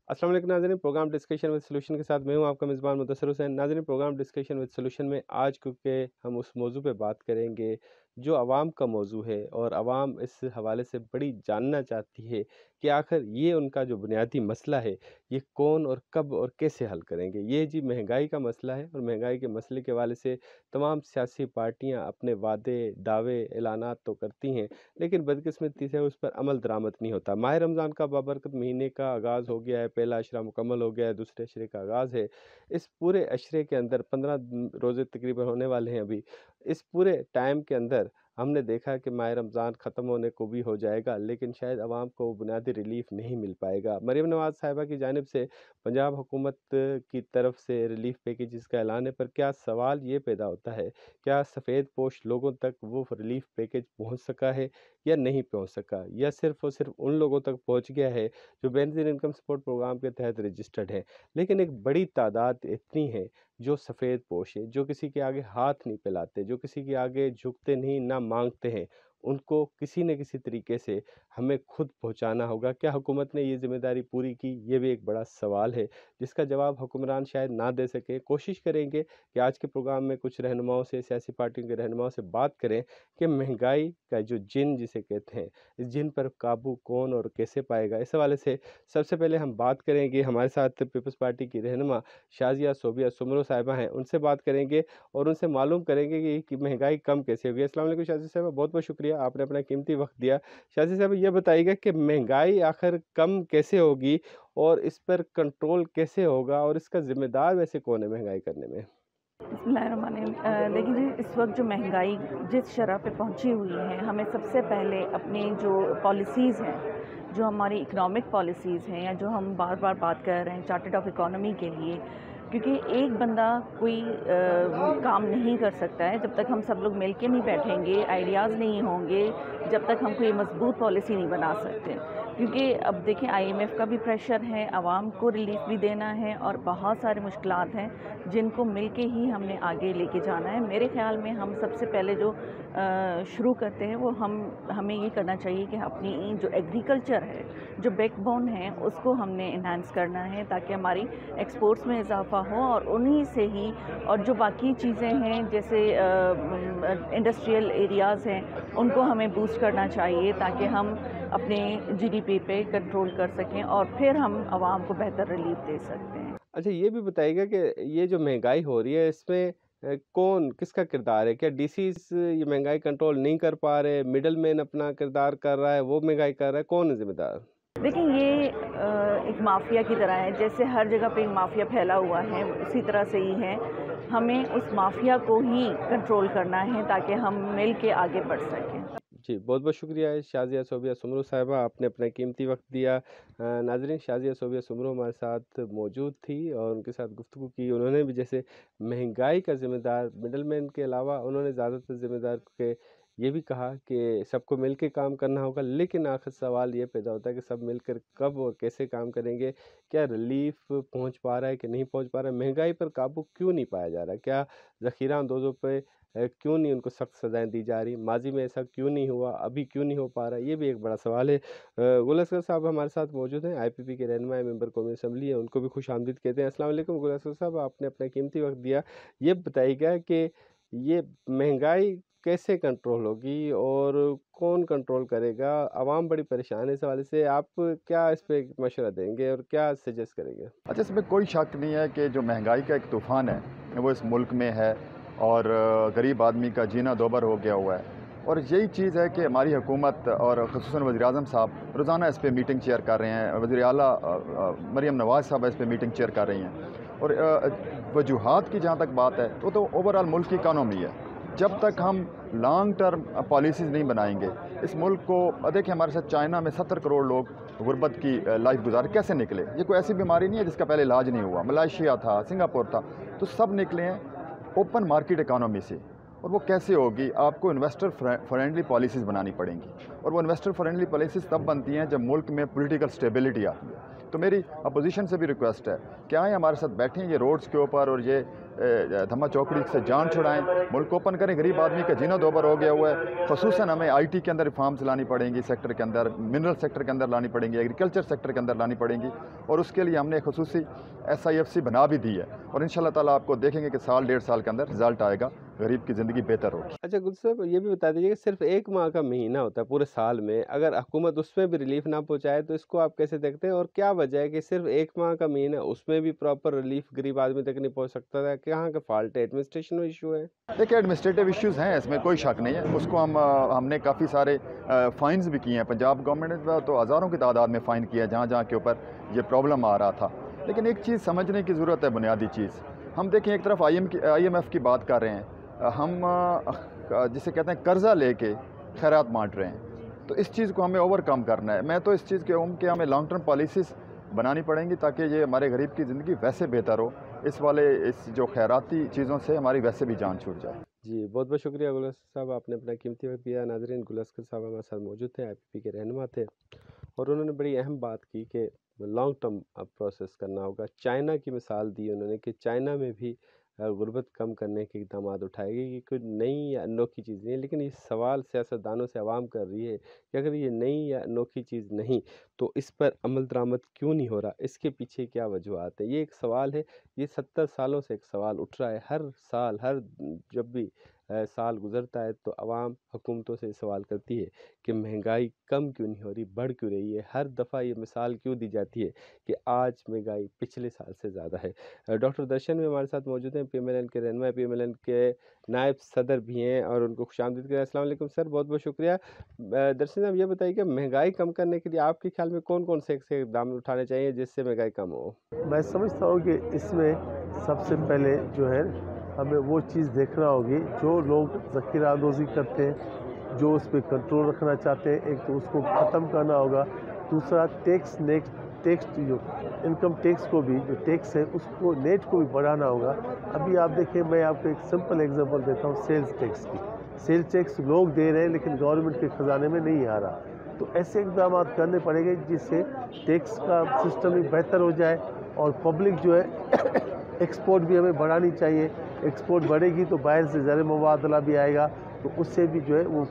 अस्सलाम वालेकुम नाज़रीन, प्रोग्राम डिस्कशन विद सॉल्यूशन के साथ मैं हूं आपका मेज़बान मुदस्सिर हुसैन। नाज़रीन, प्रोग्राम डिस्कशन विद सॉल्यूशन में आज क्योंकि हम उस मौजू पे बात करेंगे जो आवाम का मौजू है और आवाम इस हवाले से बड़ी जानना चाहती है कि आखिर ये उनका जो बुनियादी मसला है ये कौन और कब और कैसे हल करेंगे। ये जी महंगाई का मसला है और महंगाई के मसले के हवाले से तमाम सियासी पार्टियाँ अपने वादे दावे ऐलानात तो करती हैं, लेकिन बदकिस्मती से उस पर अमल दरामद नहीं होता। माह रमज़ान का बाबरकत महीने का आगाज़ हो गया है, पहला अशरा मुकम्मल हो गया है, दूसरे अशरे का आगाज़ है। इस पूरे अशरे के अंदर 15 रोज़े तकरीबन होने वाले हैं अभी। इस पूरे टाइम के अंदर हमने देखा कि माह रमज़ान ख़त्म होने को भी हो जाएगा, लेकिन शायद आवाम को बुनियादी रिलीफ़ नहीं मिल पाएगा। मरीम नवाज़ साहिबा की जानिब से पंजाब हुकूमत की तरफ से रिलीफ़ पैकेजेस का ऐलान है, पर क्या सवाल ये पैदा होता है, क्या सफ़ेद पोश लोगों तक वो रिलीफ़ पैकेज पहुँच सका है या नहीं पहुंच सका, या सिर्फ और सिर्फ उन लोगों तक पहुंच गया है जो बेनज़ीर इनकम सपोर्ट प्रोग्राम के तहत रजिस्टर्ड है। लेकिन एक बड़ी तादाद इतनी है जो सफ़ेद पोश है, जो किसी के आगे हाथ नहीं फैलाते, जो किसी के आगे झुकते नहीं ना मांगते हैं, उनको किसी न किसी तरीके से हमें खुद पहुंचाना होगा। क्या हुकूमत ने ये ज़िम्मेदारी पूरी की? ये भी एक बड़ा सवाल है जिसका जवाब हुक्मरान शायद ना दे सके। कोशिश करेंगे कि आज के प्रोग्राम में कुछ रहनुमाओं से, सियासी पार्टियों के रहनुमाओं से बात करें कि महंगाई का जो जिन जिसे कहते हैं, इस जिन पर काबू कौन और कैसे पाएगा। इस हवाले से सबसे पहले हम बात करेंगे, हमारे साथ पीपल्स पार्टी की रहनुमा शाज़िया सोबिया सुमरो साहिबा हैं, उनसे बात करेंगे और उनसे मालूम करेंगे कि महंगाई कम कैसे होगी। अस्सलाम वालेकुम शाज़िया साहिबा, बहुत बहुत शुक्रिया, आपने अपना कीमती वक्त दिया। शाज़िया साहिबा, ये बताइएगा कि महंगाई आखिर कम कैसे होगी और इस पर कंट्रोल कैसे होगा, और इसका ज़िम्मेदार वैसे कौन है महंगाई करने में? बिस्मिल्लाहिर्रहमानिर्रहीम। देखिए जी, इस वक्त जो महंगाई जिस शरह पे पहुंची हुई है, हमें सबसे पहले अपनी जो पॉलिसीज़ हैं, जो हमारी इकोनॉमिक पॉलिसीज़ हैं, या जो हम बार बार बात कर रहे हैं चार्टर्ड ऑफ इकोनॉमी के लिए, क्योंकि एक बंदा कोई काम नहीं कर सकता है जब तक हम सब लोग मिल के नहीं बैठेंगे, आइडियाज़ नहीं होंगे, जब तक हम कोई मजबूत पॉलिसी नहीं बना सकते। क्योंकि अब देखें, आईएमएफ का भी प्रेशर है, आवाम को रिलीफ भी देना है, और बहुत सारे मुश्किलात हैं जिनको मिल के ही हमने आगे लेके जाना है। मेरे ख़्याल में हम सबसे पहले जो शुरू करते हैं वो हमें ये करना चाहिए कि अपनी जो एग्रीकल्चर है, जो बैकबोन है, उसको हमने इन्हांस करना है ताकि हमारी एक्सपोर्ट्स में इजाफा हो, और उन्हीं से ही और जो बाकी चीज़ें हैं जैसे इंडस्ट्रियल एरियाज़ हैं, उनको हमें बूस्ट करना चाहिए ताकि हम अपने जीडीपी पे कंट्रोल कर सकें और फिर हम आवाम को बेहतर रिलीफ दे सकते हैं। अच्छा, ये भी बताइएगा कि ये जो महंगाई हो रही है इसमें कौन किसका किरदार है? क्या डीसीस ये महंगाई कंट्रोल नहीं कर पा रहे, मिडल मैन अपना किरदार कर रहा है, वो महंगाई कर रहा है, कौन है जिम्मेदार? देखिए, ये एक माफिया की तरह है। जैसे हर जगह पे एक माफिया फैला हुआ है, उसी तरह से ही है। हमें उस माफिया को ही कंट्रोल करना है ताकि हम मिल के आगे बढ़ सकें। जी, बहुत बहुत शुक्रिया शाज़िया सोबिया सुमरो साहिबा, आपने अपना कीमती वक्त दिया। नाज़रीन, शाज़िया सोबिया सुमरो हमारे साथ मौजूद थी और उनके साथ गुफ्तगू की। उन्होंने भी जैसे महंगाई का ज़िम्मेदार मिडलमैन के अलावा उन्होंने ज़्यादातर ज़िम्मेदार के ये भी कहा कि सबको मिल के काम करना होगा, लेकिन आखिर सवाल ये पैदा होता है कि सब मिलकर कब और कैसे काम करेंगे? क्या रिलीफ पहुंच पा रहा है कि नहीं पहुंच पा रहा है? महंगाई पर काबू क्यों नहीं पाया जा रहा? क्या ज़ख़ीरा अंदोज़ों पे क्यों नहीं उनको सख्त सज़ाएँ दी जा रही? माज़ी में ऐसा क्यों नहीं हुआ? अभी क्यों नहीं हो पा रहा है? ये भी एक बड़ा सवाल है। गुल असगर साहब हमारे साथ मौजूद हैं, आईपीपी के रहनुमा मेंबर कौमी असम्बली हैं, उनको भी खुशामदीद कहते हैं। अस्सलाम वालेकुम गुल असगर साहब, आपने अपना कीमती वक्त दिया। ये बताइएगा कि ये महंगाई कैसे कंट्रोल होगी और कौन कंट्रोल करेगा? आवाम बड़ी परेशान है इस हवाले से। आप क्या इस पे मशवरा देंगे और क्या सजेस्ट करेंगे? अच्छा, इसमें कोई शक नहीं है कि जो महंगाई का एक तूफ़ान है वो इस मुल्क में है, और गरीब आदमी का जीना दोबर हो गया हुआ है। और यही चीज़ है कि हमारी हुकूमत और ख़ुसूसन वज़ीर-ए-आज़म साहब रोज़ाना इस पे मीटिंग चेयर कर रहे हैं, वज़ीर आला मरीम नवाज़ साहब इस पे मीटिंग चेयर कर रही हैं। और वजूहात की जहाँ तक बात है, वो तो ओवरऑल मुल्क की इकानमी है। जब तक हम लॉन्ग टर्म पॉलिसीज़ नहीं बनाएंगे इस मुल्क को, देखिए हमारे साथ चाइना में 70 करोड़ लोग गुर्बत की लाइफ गुजार कैसे निकले। ये कोई ऐसी बीमारी नहीं है जिसका पहले इलाज नहीं हुआ। मलेशिया था, सिंगापुर था, तो सब निकले हैं ओपन मार्केट इकानमी से। और वो कैसे होगी? आपको इन्वेस्टर फ्रेंडली पॉलिसीज़ बनानी पड़ेंगी, और वो इन्वेस्टर फ्रेंडली पॉलिसीज़ तब बनती हैं जब मुल्क में पॉलिटिकल स्टेबिलिटी आती है। तो मेरी अपोजिशन से भी रिक्वेस्ट है कि आए हमारे साथ बैठें ये रोड्स के ऊपर, और ये धम्मा चौकड़ी से जान छुड़ाएं, मुल्क ओपन करें। गरीब आदमी का जीना दोबर हो गया हुआ है। ख़ुसूसन हमें IT के अंदर रिफॉर्म्स लानी पड़ेंगी, सेक्टर के अंदर, मिनरल सेक्टर के अंदर लानी पड़ेंगी, एग्रीकल्चर सेक्टर के अंदर लानी पड़ेंगी, और उसके लिए हमने खसूसी SIFC बना भी दी है। और इंशाल्लाह ताला आपको देखेंगे कि साल 1.5 साल के अंदर रिजल्ट आएगा, गरीब की ज़िंदगी बेहतर होगी। अच्छा गुल साहब, ये भी बता दीजिए कि सिर्फ 1 माह का महीना होता है पूरे साल में, अगर हुकूमत उसमें भी रिलीफ ना पहुंचाए तो इसको आप कैसे देखते हैं, और क्या वजह है कि सिर्फ 1 माह का महीना उसमें भी प्रॉपर रिलीफ गरीब आदमी तक नहीं पहुंच सकता था? कहाँ का फॉल्ट है? एडमिनिस्ट्रेशन इशू है? देखिए, एडमिनिस्ट्रेटिव इश्यूज़ हैं, इसमें कोई शक नहीं है। उसको हमने काफ़ी सारे फ़ाइन्स भी किए हैं। पंजाब गवर्नमेंट ने तो हज़ारों की तादाद में फ़ाइन किया है जहाँ जहाँ के ऊपर ये प्रॉब्लम आ रहा था। लेकिन एक चीज़ समझने की ज़रूरत है, बुनियादी चीज़। हम देखें, एक तरफ IMF की बात कर रहे हैं, हम जिसे कहते हैं कर्ज़ा लेके खैरात बाँट रहे हैं। तो इस चीज़ को हमें ओवरकम करना है। मैं तो इस चीज़ के कि हमें लॉन्ग टर्म पॉलिसीज़ बनानी पड़ेंगी ताकि ये हमारे गरीब की ज़िंदगी वैसे बेहतर हो। इस जो खैराती चीज़ों से हमारी वैसे भी जान छूट जाए। जी, बहुत बहुत शुक्रिया गुल अस्कर साहब, आपने अपना कीमती वक्त दिया। नाजरीन, गुल अस्कर साहब हमारे साथ मौजूद थे, IPP के रहनुमा थे, और उन्होंने बड़ी अहम बात की कि लॉन्ग टर्म प्रोसेस करना होगा। चाइना की मिसाल दी उन्होंने कि चाइना में भी गुर्बत कम करने के इक़दाम उठाएगी। ये कोई नई या अनोखी चीज़ नहीं है, लेकिन ये सवाल सियासतदानों से आवाम कर रही है कि अगर ये नई या अनोखी चीज़ नहीं तो इस पर अमल दरामद क्यों नहीं हो रहा, इसके पीछे क्या वजूहत है? ये एक सवाल है, ये 70 सालों से एक सवाल उठ रहा है। हर साल, जब भी साल गुज़रता है तो आवाम हुकूमतों से सवाल करती है कि महंगाई कम क्यों नहीं हो रही, बढ़ क्यों रही है। हर दफ़ा ये मिसाल क्यों दी जाती है कि आज महंगाई पिछले साल से ज़्यादा है। डॉक्टर दर्शन भी हमारे साथ मौजूद हैं, PMLN के रहनुमा, PMLN के नायब सदर भी हैं, और उनको खुशामदीद करें। अस्सलाम वालेकुम सर, बहुत बहुत शुक्रिया। दर्शन साहब, ये बताइए कि महंगाई कम करने के लिए आपके ख्याल में कौन कौन से इक़दाम उठाने चाहिए जिससे महंगाई कम हो? मैं समझता हूँ कि इसमें सबसे पहले जो है हमें वो चीज़ देखना होगी जो लोग ज़ख़ीरा अंदोज़ी करते हैं, जो उस पर कंट्रोल रखना चाहते हैं, एक तो उसको ख़त्म करना होगा। दूसरा टैक्स जो इनकम टैक्स को भी, जो टैक्स है उसको नेट को भी बढ़ाना होगा। अभी आप देखिए, मैं आपको एक सिंपल एग्जांपल देता हूँ सेल्स टैक्स की। सेल्स टैक्स लोग दे रहे हैं लेकिन गवर्नमेंट के ख़जाने में नहीं आ रहा। तो ऐसे इक़दाम करने पड़ेंगे जिससे टैक्स का सिस्टम भी बेहतर हो जाए, और पब्लिक जो है एक्सपोर्ट भी हमें बढ़ानी चाहिए। एक्सपोर्ट बढ़ेगी तो बाहर से ज़र मुबादला भी आएगा, तो उससे भी जो है वो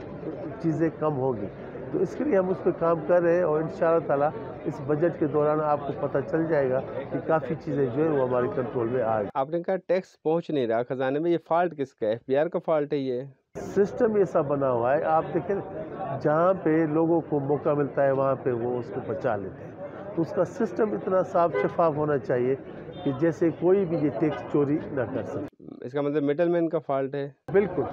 चीज़ें कम होगी। तो इसके लिए हम उस पर काम कर रहे हैं, और इंशाअल्लाह ताला इस बजट के दौरान आपको पता चल जाएगा कि काफ़ी चीज़ें जो है वो हमारे कंट्रोल में आ गई। आपने कहा टैक्स पहुंच नहीं रहा खजाने में, ये फॉल्ट किसका है? FBR का फॉल्ट है? ये सिस्टम ऐसा बना हुआ है, आप देखें जहाँ पे लोगों को मौका मिलता है वहाँ पे वो उसको बचा लेते हैं। तो उसका सिस्टम इतना साफ शफाफ होना चाहिए कि जैसे कोई भी ये टैक्स चोरी ना कर सके। इसका मतलब मिडल मैन का फॉल्ट है? बिल्कुल।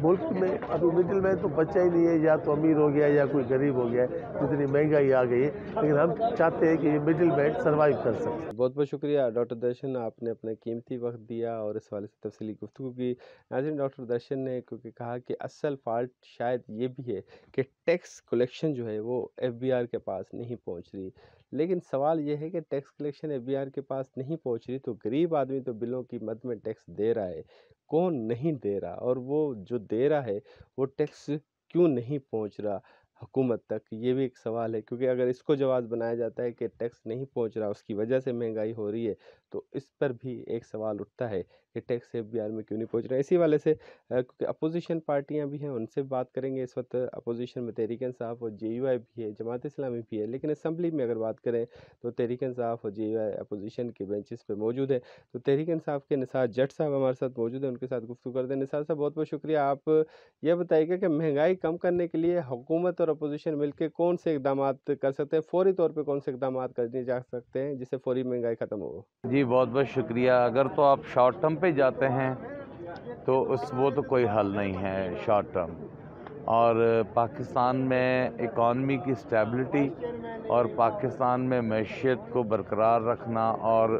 मुल्क में अभी मिडिल मैन तो बचा ही नहीं है, या तो अमीर हो गया या कोई गरीब हो गया है, जितनी महंगाई आ गई है। लेकिन हम चाहते हैं कि ये मिडिल मैन सर्वाइव कर सके। बहुत बहुत शुक्रिया डॉक्टर दर्शन, आपने अपना कीमती वक्त दिया और इस वाले से तफसीली गुफ्तगू की। नाज़रीन, डॉक्टर दर्शन ने क्योंकि कहा कि असल फॉल्ट शायद ये भी है कि टैक्स कलेक्शन जो है वो FBR के पास नहीं पहुंच रही। लेकिन सवाल ये है कि टैक्स कलेक्शन FBR के पास नहीं पहुंच रही तो गरीब आदमी तो बिलों की मद में टैक्स दे रहा है, कौन नहीं दे रहा, और वो जो दे रहा है वो टैक्स क्यों नहीं पहुंच रहा हुकूमत तक, ये भी एक सवाल है। क्योंकि अगर इसको जवाब बनाया जाता है कि टैक्स नहीं पहुंच रहा, उसकी वजह से महंगाई हो रही है, तो इस पर भी एक सवाल उठता है कि टैक्स FBR में क्यों नहीं पहुंच रहा। इसी वाले से क्योंकि अपोजिशन पार्टियां भी हैं, उनसे बात करेंगे। इस वक्त अपोजिशन में तहरीक इंसाफ और JUI भी है, जमात इस्लामी भी है, लेकिन असम्बली में अगर बात करें तो तहरीक इंसाफ और JUI अपोजिशन के बेंचेस पे मौजूद है। तो तहरीक इंसाफ के निसार जट साहब हमारे साथ मौजूद हैं, उनके साथ गुफ्तगू करते हैं। निसार साहब, बहुत बहुत शुक्रिया। आप ये बताइएगा कि महंगाई कम करने के लिए हुकूमत और अपोजिशन मिलकर कौन से इकदाम कर सकते हैं, फौरी तौर पे कौन से इकदाम करने जा सकते हैं जिससे फौरी महंगाई ख़त्म हो? जी बहुत बहुत शुक्रिया। अगर तो आप शॉर्ट टर्म पे जाते हैं तो वो तो कोई हल नहीं है शॉर्ट टर्म। और पाकिस्तान में इकॉनमी की स्टेबिलिटी और पाकिस्तान में मैशियत को बरकरार रखना और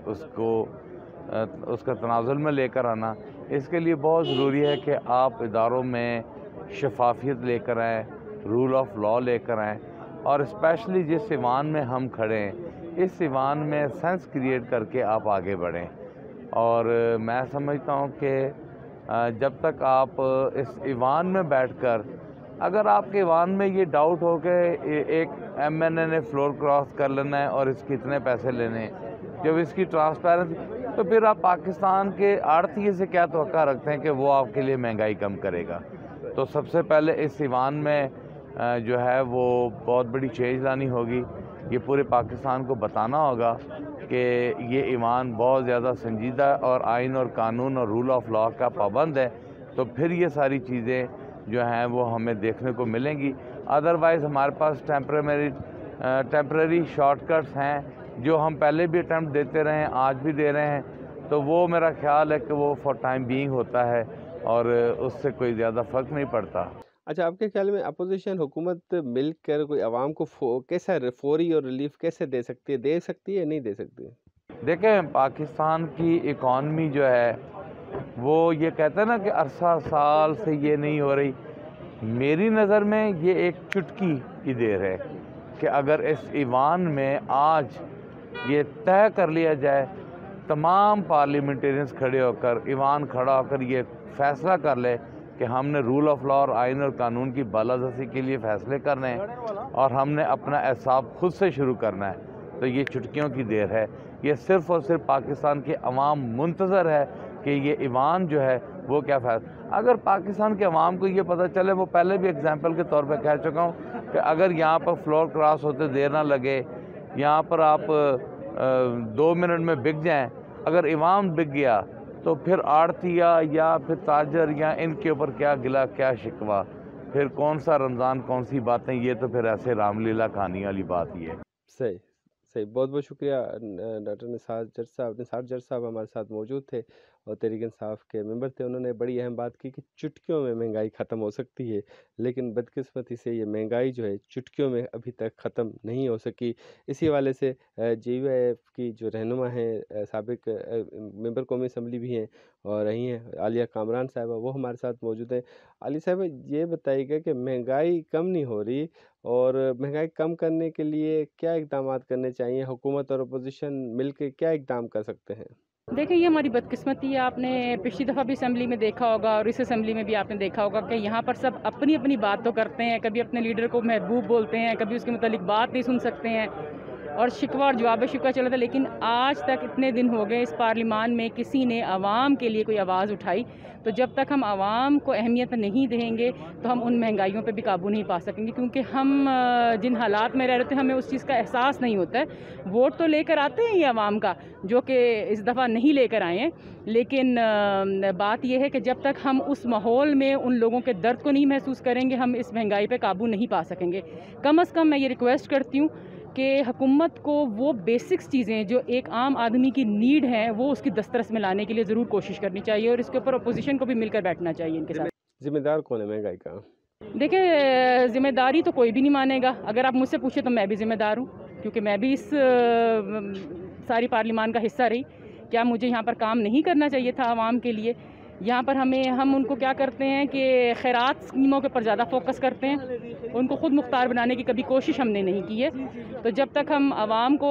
उसका तनाज़ुल में लेकर आना, इसके लिए बहुत ज़रूरी है कि आप इदारों में शफाफियत लेकर आएँ, रूल ऑफ लॉ लेकर आएँ, और स्पेशली जिस ईवान में हम खड़े हैं इस ईवान में सेंस क्रिएट करके आप आगे बढ़ें। और मैं समझता हूँ कि जब तक आप इस ईवान में बैठकर, अगर आपके ईवान में ये डाउट हो कि एक MNA ने फ्लोर क्रॉस कर लेना है और इसके इतने पैसे लेने हैं, जब इसकी ट्रांसपेरेंसी تو پھر آپ پاکستان کے آڑتیے سے کیا توقع رکھتے ہیں کہ وہ آپ کے لیے مہنگائی کم کرے گا؟ تو سب سے پہلے اس ایوان میں جو ہے وہ بہت بڑی چینج لانی ہوگی. یہ پورے پاکستان کو بتانا ہوگا کہ یہ ایوان بہت زیادہ سنجیدہ اور آئین اور قانون اور رول آف لا کا پابند ہے. تو پھر یہ ساری چیزیں جو ہیں وہ ہمیں دیکھنے کو ملیں گی. ادروائز ہمارے پاس ٹیمپرری شارٹ کٹس ہیں جو ہم پہلے بھی اٹیمپٹ دیتے رہے ہیں، آج بھی دے رہے ہیں. تو وہ میرا خیال ہے کہ وہ فار ٹائم بینگ ہوتا ہے اور اس سے کوئی زیادہ فرق نہیں پڑتا. اچھا، آپ کے خیال میں اپوزیشن حکومت مل کر کوئی عوام کو کیسا فوری اور ریلیف کیسے دے سکتی ہے یا نہیں دے سکتی؟ دیکھیں، پاکستان کی اکانومی جو ہے وہ یہ کہتا ہے نا کہ عرصہ سال سے یہ نہیں ہو رہی. میری نظر میں یہ ایک چٹکی کی دیر ہے کہ اگر اس ایوان میں آج یہ طے کر لیا جائے، تمام پارلیمنٹیرینز کھڑے ہو کر، ایوان کھڑا ہو کر یہ فیصلہ کر لے کہ ہم نے رول آف لا اور آئین اور قانون کی بالادستی کے لیے فیصلے کرنے ہیں اور ہم نے اپنا احساب خود سے شروع کرنا ہے، تو یہ چٹکیوں کی دیر ہے. یہ صرف اور صرف پاکستان کے عوام منتظر ہے کہ یہ ایوان جو ہے وہ کیا فیصلہ. اگر پاکستان کے عوام کو یہ پتہ چلے، وہ پہلے بھی اگزامپل کے طور پہ کہہ چکا ہوں کہ اگر یہاں پر فلور کراس ہوتے دیر نہ لگے، یہاں پر آپ 2 منٹ میں بک جائیں، اگر ایوان بک گیا تو پھر آڑتیہ یا پھر تاجر یا ان کے اوپر کیا گلا کیا شکوہ، پھر کون سا رمضان کون سی باتیں. یہ تو پھر ایسے رام لیلا کہانی والی بات ہی ہے. صحیح صحیح، بہت بہت شکریہ ڈاکٹر نثار جٹ صاحب ہمارے ساتھ موجود تھے اور تحریک انصاف کے ممبر تھے. انہوں نے بڑی اہم بات کی کہ چٹکیوں میں مہنگائی ختم ہو سکتی ہے، لیکن بدقسمتی سے یہ مہنگائی جو ہے چٹکیوں میں ابھی تک ختم نہیں ہو سکی. اسی حوالے سے جے یو آئی ایف کی جو رہنما ہیں، سابق ممبر قومی اسمبلی بھی ہیں اور رہی ہیں، عالیہ کامران صاحبہ، وہ ہمارے ساتھ موجود ہیں. علی صاحبہ، یہ بتائیے گا کہ مہنگائی کم نہیں ہو رہی اور مہنگائی کم کرنے کے لیے کیا اقدامات کرنے چاہیے؟ حکومت اور اپوزیشن مل کے کیا اقدام کر سکتے ہیں؟ دیکھیں، یہ ہماری بدقسمتی ہے. آپ نے پچھلی دفعہ بھی اسمبلی میں دیکھا ہوگا اور اس اسمبلی میں بھی آپ نے دیکھا ہوگا کہ یہاں پر سب اپنی اپنی بات تو کرتے ہیں. کبھی اپنے لیڈر کو محبوب بولتے ہیں، کبھی اس کے متعلق بات نہیں سن سکتے ہیں اور شکوہ اور جواب شکوہ چلا تھا. لیکن آج تک اتنے دن ہو گئے اس پارلیمان میں کسی نے عوام کے لیے کوئی آواز اٹھائی. تو جب تک ہم عوام کو اہمیت نہیں دیں گے تو ہم ان مہنگائیوں پہ بھی قابو نہیں پا سکیں گے، کیونکہ ہم جن حالات میں رہ رہے ہیں ہمیں اس چیز کا احساس نہیں ہوتا ہے. ووٹ تو لے کر آتے ہیں یہ عوام کا، جو کہ اس دفعہ نہیں لے کر آئے ہیں. لیکن بات یہ ہے کہ جب تک ہم اس ماحول میں ان لوگوں کے درد کو نہیں محسوس کریں گے، ہم اس مہنگائی پہ قابو نہیں پا سکیں گے. کم از کم میں یہ ریکویسٹ کرتی ہوں کہ حکومت کو وہ بیسکس چیزیں جو ایک عام آدمی کی نیڈ ہیں وہ اس کی دسترس میں لانے کے لیے ضرور کوشش کرنی چاہیے، اور اس کے اوپر اپوزیشن کو بھی مل کر بیٹھنا چاہیے ان کے ساتھ. ذمہ دار کون ہے مہنگائی کا؟ دیکھیں، ذمہ داری تو کوئی بھی نہیں مانے گا. اگر آپ مجھ سے پوچھیں تو میں بھی ذمہ دار ہوں، کیونکہ میں بھی اس ساری پارلیمان کا حصہ رہی. کیا مجھے یہاں پر کام نہیں کرنا چاہیے تھا عوام کے لیے؟ یہاں پر ہم ان کو کیا کرتے ہیں کہ خیرات اسکیموں کے اوپر زیادہ فوکس کرتے ہیں، ان کو خود مختار بنانے کی کبھی کوشش ہم نے نہیں کی ہے. تو جب تک ہم عوام کو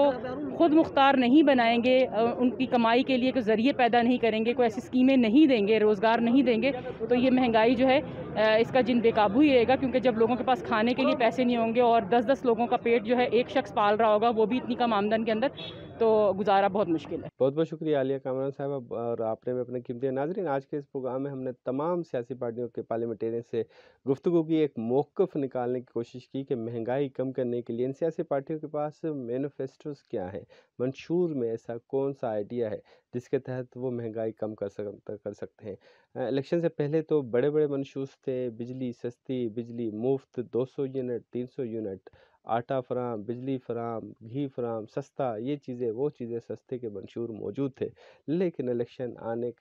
خود مختار نہیں بنائیں گے، ان کی کمائی کے لیے کوئی ذریعے پیدا نہیں کریں گے، کوئی ایسی اسکیمیں نہیں دیں گے، روزگار نہیں دیں گے، تو یہ مہنگائی جو ہے اس کا جن بے قابو ہی رہے گا. کیونکہ جب لوگوں کے پاس کھانے کے لیے پیسے نہیں ہوں گے اور 10-10 لوگوں کا پیٹ جو ہے ایک شخص پال رہا ہوگا، وہ بھی اتنی کم آمدن کے اندر، تو گزارا بہت مشکل ہے. بہت بہت شکریہ عالیہ کامران صاحبہ، اور آپ نے بھی اپنے قیمتی. ناظرین، آج کے اس پروگرام میں ہم نے تمام سیاسی پارٹیوں کے پارلیمنٹیرین سے گفتگو کی، ایک موقف نکالنے کی کوشش کی کہ مہنگائی کم کرنے کے لیے ان سیاسی پارٹیوں کے پاس مینیفیسٹوز کیا ہیں، منشور میں ایسا کون سا آئیڈیا ہے جس کے تحت وہ مہنگائی کم کر سکتے ہیں. الیکشن سے پہلے تو بڑے بڑے منشور تھے، بجلی سستی، بجلی مفت، 200 یونٹ، 300 یونٹ، آٹا فراہم، بجلی فراہم، گھی فراہم، سستا، یہ چیزیں وہ چیزیں سستے کے منشور موجود تھے. لیکن الیکشن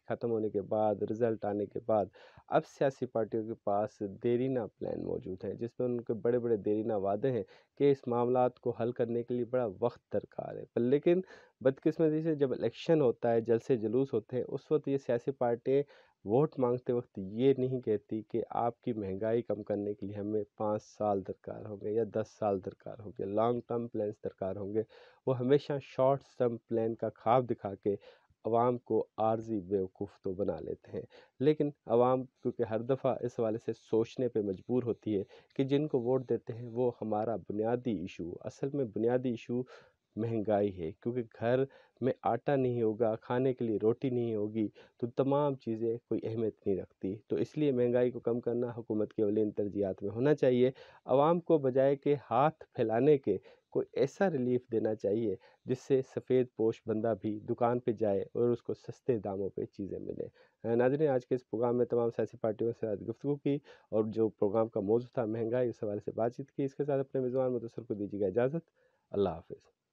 ختم ہونے کے بعد، رزلٹ آنے کے بعد، اب سیاسی پارٹیوں کے پاس دیرینہ پلان موجود ہیں جس میں ان کے بڑے بڑے دیرینہ وعدے ہیں کہ اس معاملات کو حل کرنے کے لیے بڑا وقت درکار ہے. لیکن بدقسمتی سے جب الیکشن ہوتا ہے، جلسے جلوس ہوتے ہیں، اس وقت یہ سیاسی پارٹیاں ووٹ مانگتے وقت یہ نہیں کہتی کہ آپ کی مہنگائی کم کرنے کے لیے ہمیں 5 سال درکار ہوں گے یا 10 سال درکار ہوں گے، لانگ ٹرم پلانز درکار ہوں گے. وہ ہمیشہ شارٹ ٹرم پلان کا خواب دکھا کے عوام کو عارضی بیوقوف تو بنا لیتے ہیں. لیکن عوام کیونکہ ہر دفعہ اس حوالے سے سوچنے پہ مجبور ہوتی ہے کہ جن کو ووٹ دیتے ہیں وہ ہمارا بنیادی ایشو، اصل میں بنیادی ایشو महंगाई है, क्योंकि घर में आटा नहीं होगा, खाने के लिए रोटी नहीं होगी, तो तमाम चीज़ें कोई अहमियत नहीं रखती। तो इसलिए महंगाई को कम करना हुकूमत की अवलीन तरजीहात में होना चाहिए। आवाम को बजाय के हाथ फैलाने के कोई ऐसा रिलीफ देना चाहिए जिससे सफ़ेद पोश बंदा भी दुकान पे जाए और उसको सस्ते दामों पे चीज़ें मिलें। नाज़रीन, आज के इस प्रोग्राम में तमाम सियासी पार्टियों से आज गुफ्तगू की और जो प्रोग्राम का मौजू था महंगाई, उस हवाले से बातचीत की। इसके साथ अपने मेज़बान मुदस्सिर को दीजिएगा इजाज़त। अल्लाह हाफ़िज़।